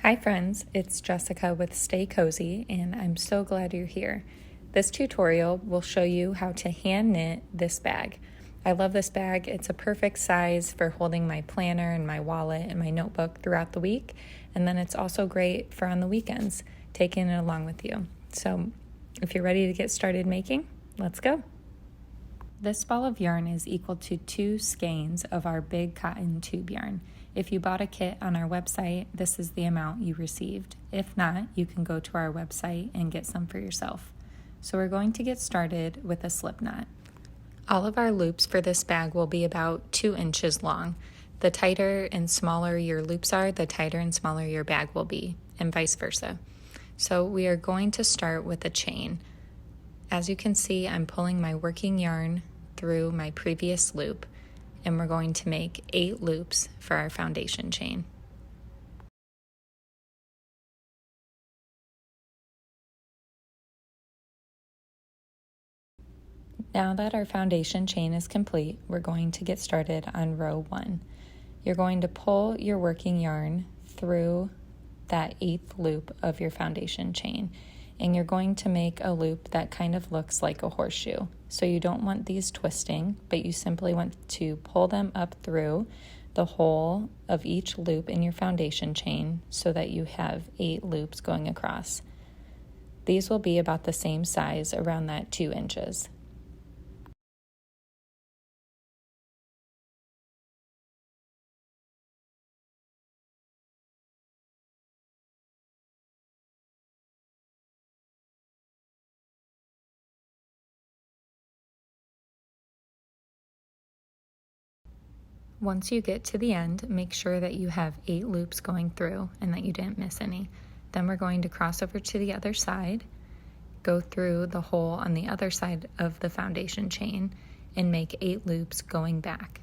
Hi friends, it's Jessica with Stay Cozy and I'm so glad you're here. This tutorial will show you how to hand knit this bag. I love this bag. It's a perfect size for holding my planner and my wallet and my notebook throughout the week, and then it's also great for on the weekends, taking it along with you. So if you're ready to get started making, let's go. This ball of yarn is equal to 2 skeins of our big cotton tube yarn. If you bought a kit on our website, this is the amount you received. If not, you can go to our website and get some for yourself. So we're going to get started with a slip knot. All of our loops for this bag will be about 2 inches long. The tighter and smaller your loops are, the tighter and smaller your bag will be, and vice versa. So we are going to start with a chain. As you can see, I'm pulling my working yarn through my previous loop, and we're going to make 8 loops for our foundation chain. Now that our foundation chain is complete, we're going to get started on row 1. You're going to pull your working yarn through that 8th loop of your foundation chain, and you're going to make a loop that kind of looks like a horseshoe. So you don't want these twisting, but you simply want to pull them up through the hole of each loop in your foundation chain so that you have 8 loops going across. These will be about the same size, around that 2 inches. Once you get to the end, make sure that you have 8 loops going through and that you didn't miss any. Then we're going to cross over to the other side, go through the hole on the other side of the foundation chain, and make 8 loops going back.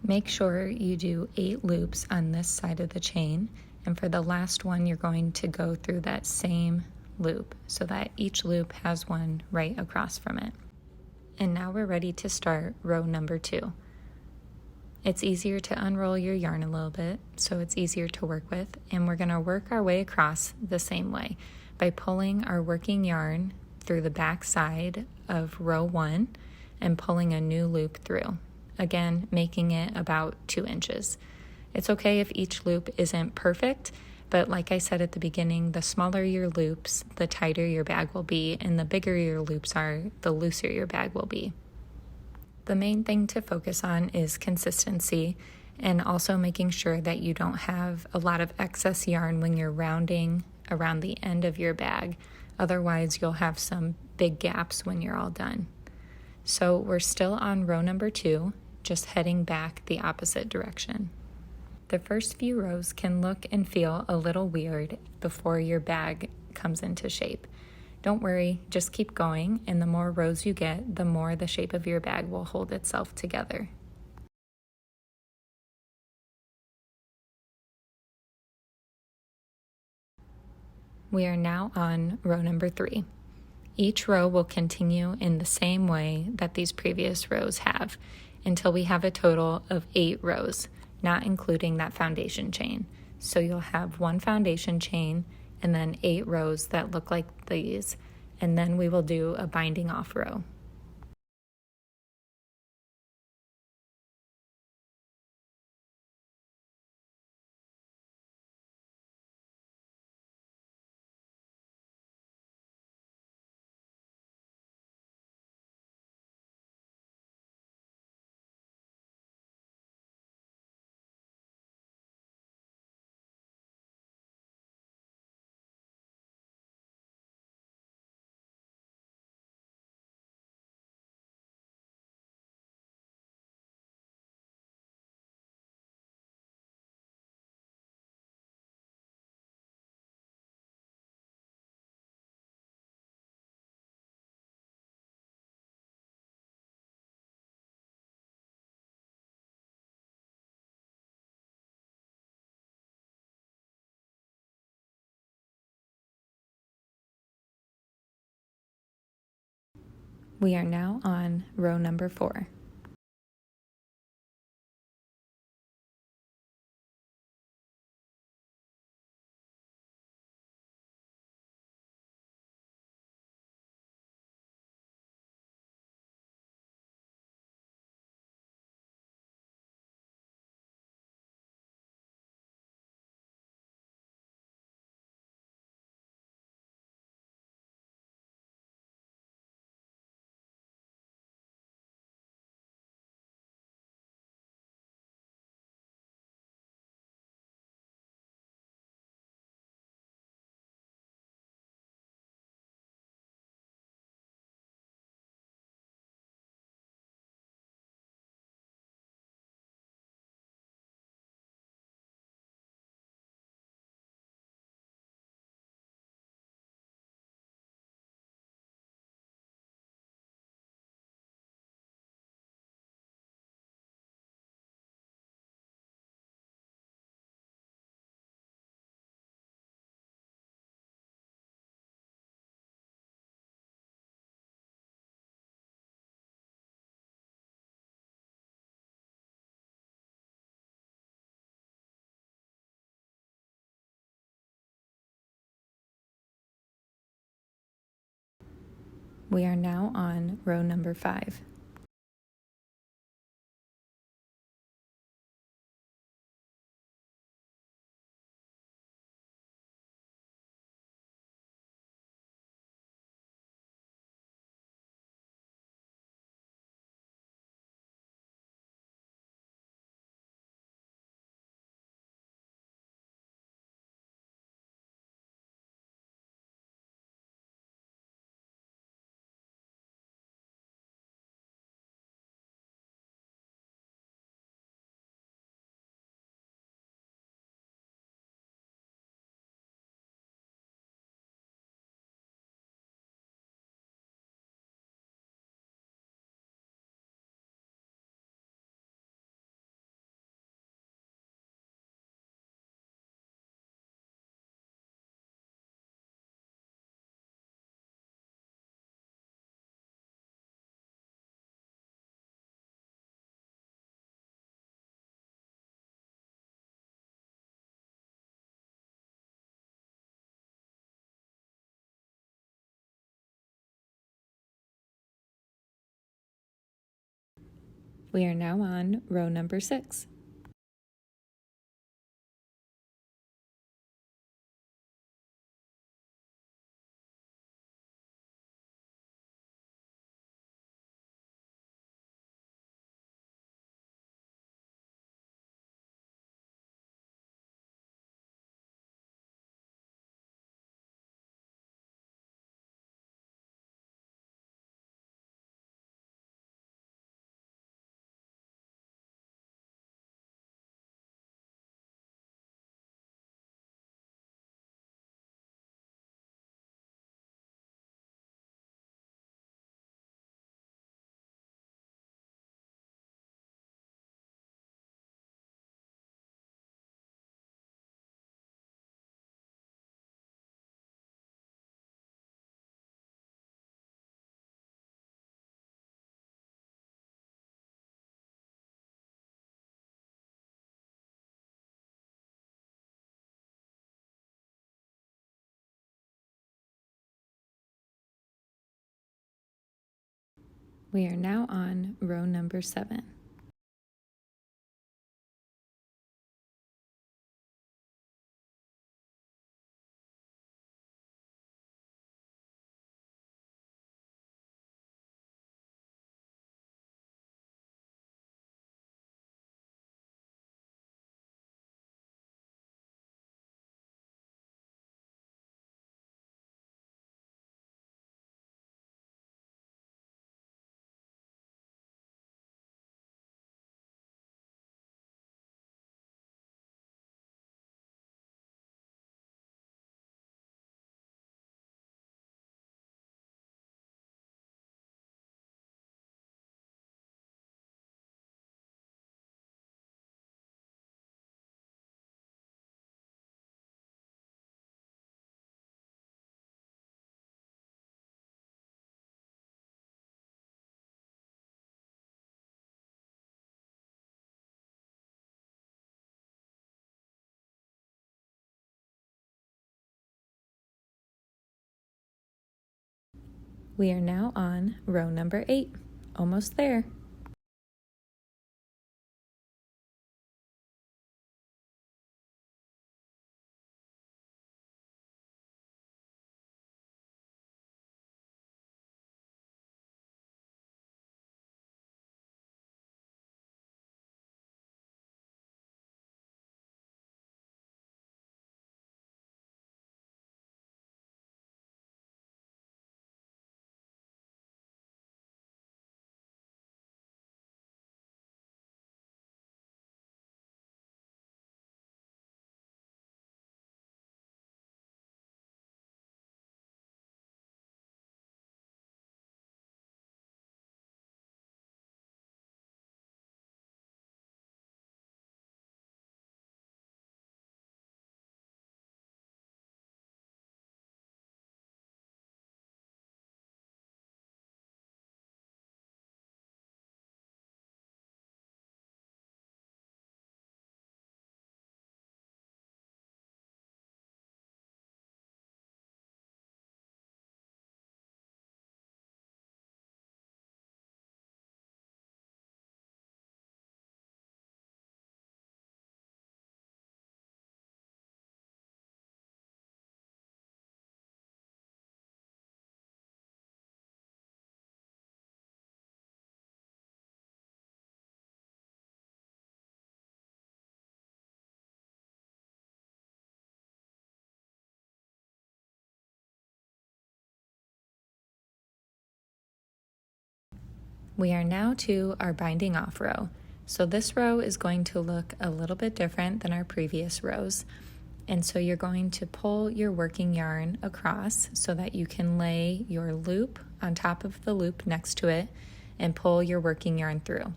Make sure you do 8 loops on this side of the chain, and for the last one you're going to go through that same loop so that each loop has one right across from it. And now we're ready to start row number 2. It's easier to unroll your yarn a little bit, so it's easier to work with, and we're going to work our way across the same way by pulling our working yarn through the back side of row 1 and pulling a new loop through. Again, making it about 2 inches. It's okay if each loop isn't perfect, but like I said at the beginning, the smaller your loops, the tighter your bag will be, and the bigger your loops are, the looser your bag will be. The main thing to focus on is consistency, and also making sure that you don't have a lot of excess yarn when you're rounding around the end of your bag. Otherwise, you'll have some big gaps when you're all done. So we're still on row number 2, just heading back the opposite direction. The first few rows can look and feel a little weird before your bag comes into shape. Don't worry, just keep going, and the more rows you get, the more the shape of your bag will hold itself together. We are now on row number 3. Each row will continue in the same way that these previous rows have until we have a total of 8 rows, not including that foundation chain. So you'll have 1 foundation chain and then 8 rows that look like these, and then we will do a binding off row. We are now on row number 4. We are now on row number 5. We are now on row number 6. We are now on row number 7. We are now on row number 8, almost there. We are now to our binding off row. So this row is going to look a little bit different than our previous rows. And so you're going to pull your working yarn across so that you can lay your loop on top of the loop next to it and pull your working yarn through.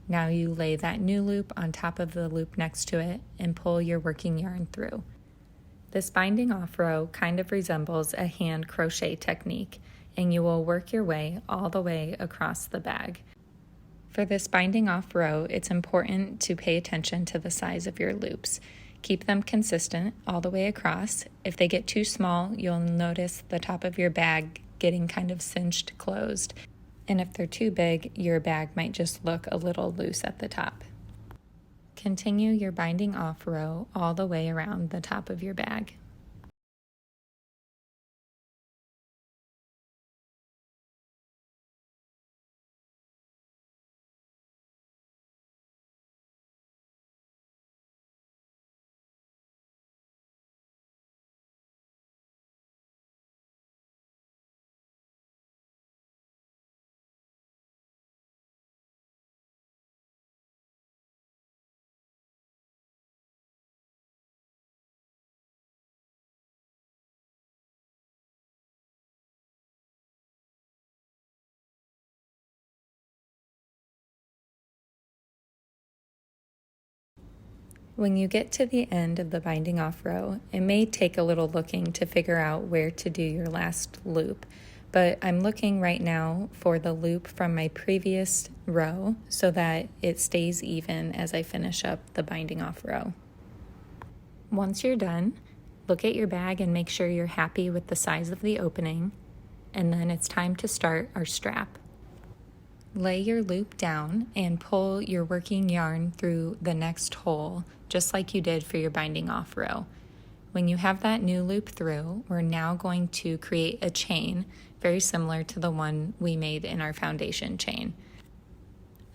Now you lay that new loop on top of the loop next to it and pull your working yarn through. This binding off row kind of resembles a hand crochet technique, and you will work your way all the way across the bag. For this binding off row, it's important to pay attention to the size of your loops. Keep them consistent all the way across. If they get too small, you'll notice the top of your bag getting kind of cinched closed. And if they're too big, your bag might just look a little loose at the top. Continue your binding off row all the way around the top of your bag. When you get to the end of the binding off row, it may take a little looking to figure out where to do your last loop, but I'm looking right now for the loop from my previous row so that it stays even as I finish up the binding off row. Once you're done, look at your bag and make sure you're happy with the size of the opening, and then it's time to start our strap. Lay your loop down and pull your working yarn through the next hole, just like you did for your binding off row. When you have that new loop through, we're now going to create a chain very similar to the one we made in our foundation chain.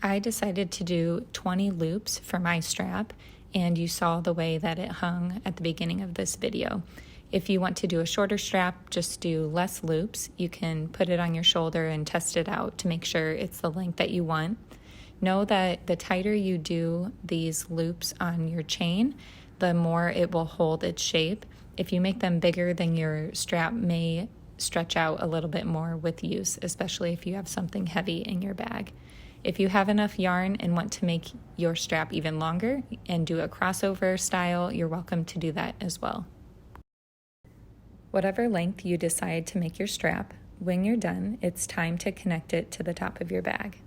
I decided to do 20 loops for my strap, and you saw the way that it hung at the beginning of this video. If you want to do a shorter strap, just do less loops. You can put it on your shoulder and test it out to make sure it's the length that you want. Know that the tighter you do these loops on your chain, the more it will hold its shape. If you make them bigger, then your strap may stretch out a little bit more with use, especially if you have something heavy in your bag. If you have enough yarn and want to make your strap even longer and do a crossover style, you're welcome to do that as well. Whatever length you decide to make your strap, when you're done, it's time to connect it to the top of your bag.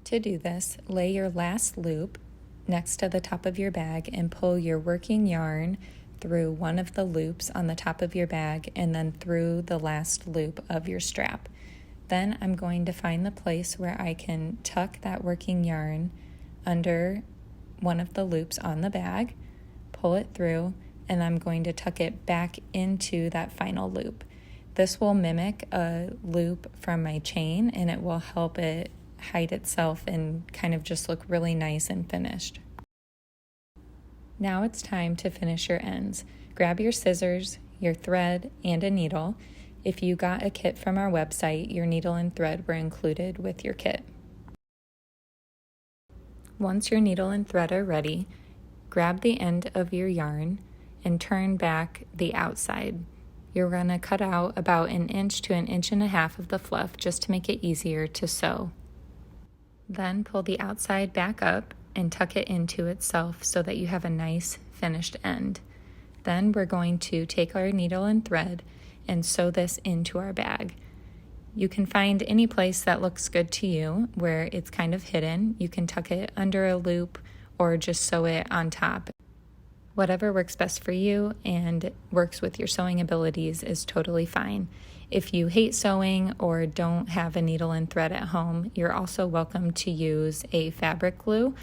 To do this, lay your last loop next to the top of your bag and pull your working yarn through one of the loops on the top of your bag and then through the last loop of your strap. Then I'm going to find the place where I can tuck that working yarn under one of the loops on the bag, pull it through, and I'm going to tuck it back into that final loop. This will mimic a loop from my chain, and it will help it hide itself and kind of just look really nice and finished. Now it's time to finish your ends. Grab your scissors, your thread, and a needle. If you got a kit from our website, your needle and thread were included with your kit. Once your needle and thread are ready, grab the end of your yarn and turn back the outside. You're going to cut out about 1 inch to 1.5 inches of the fluff just to make it easier to sew. Then pull the outside back up and tuck it into itself so that you have a nice finished end. Then we're going to take our needle and thread and sew this into our bag. You can find any place that looks good to you where it's kind of hidden. You can tuck it under a loop or just sew it on top. Whatever works best for you and works with your sewing abilities is totally fine. If you hate sewing or don't have a needle and thread at home, you're also welcome to use a fabric glue.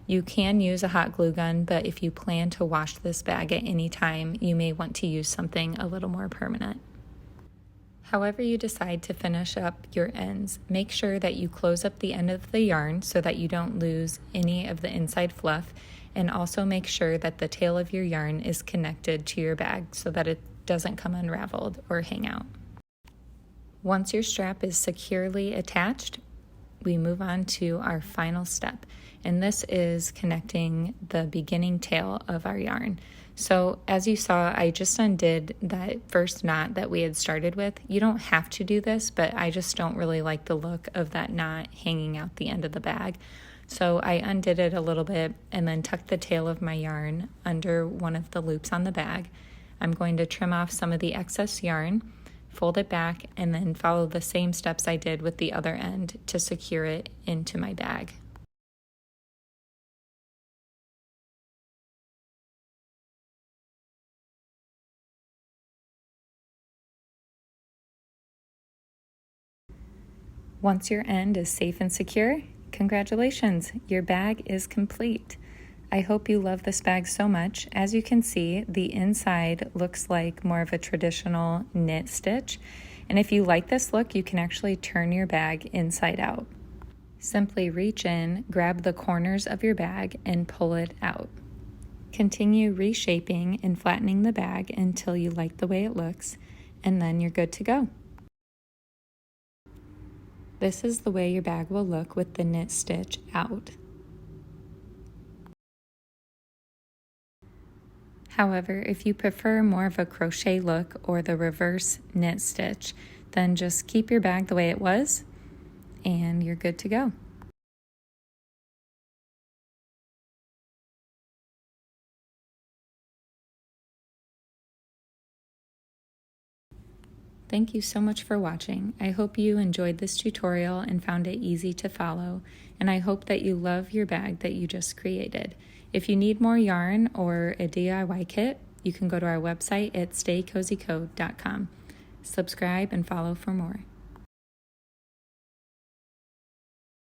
You can use a hot glue gun, but if you plan to wash this bag at any time, you may want to use something a little more permanent. However you decide to finish up your ends, make sure that you close up the end of the yarn so that you don't lose any of the inside fluff, and also make sure that the tail of your yarn is connected to your bag so that it doesn't come unraveled or hang out. Once your strap is securely attached, we move on to our final step, and this is connecting the beginning tail of our yarn. So as you saw, I just undid that first knot that we had started with. You don't have to do this, but I just don't really like the look of that knot hanging out the end of the bag. So I undid it a little bit and then tucked the tail of my yarn under one of the loops on the bag. I'm going to trim off some of the excess yarn, fold it back, and then follow the same steps I did with the other end to secure it into my bag. Once your end is safe and secure, congratulations, your bag is complete. I hope you love this bag so much. As you can see, the inside looks like more of a traditional knit stitch. And if you like this look, you can actually turn your bag inside out. Simply reach in, grab the corners of your bag, and pull it out. Continue reshaping and flattening the bag until you like the way it looks, and then you're good to go. This is the way your bag will look with the knit stitch out. However, if you prefer more of a crochet look or the reverse knit stitch, then just keep your bag the way it was and you're good to go. Thank you so much for watching. I hope you enjoyed this tutorial and found it easy to follow, and I hope that you love your bag that you just created. If you need more yarn or a DIY kit, you can go to our website at staycozycode.com. Subscribe and follow for more.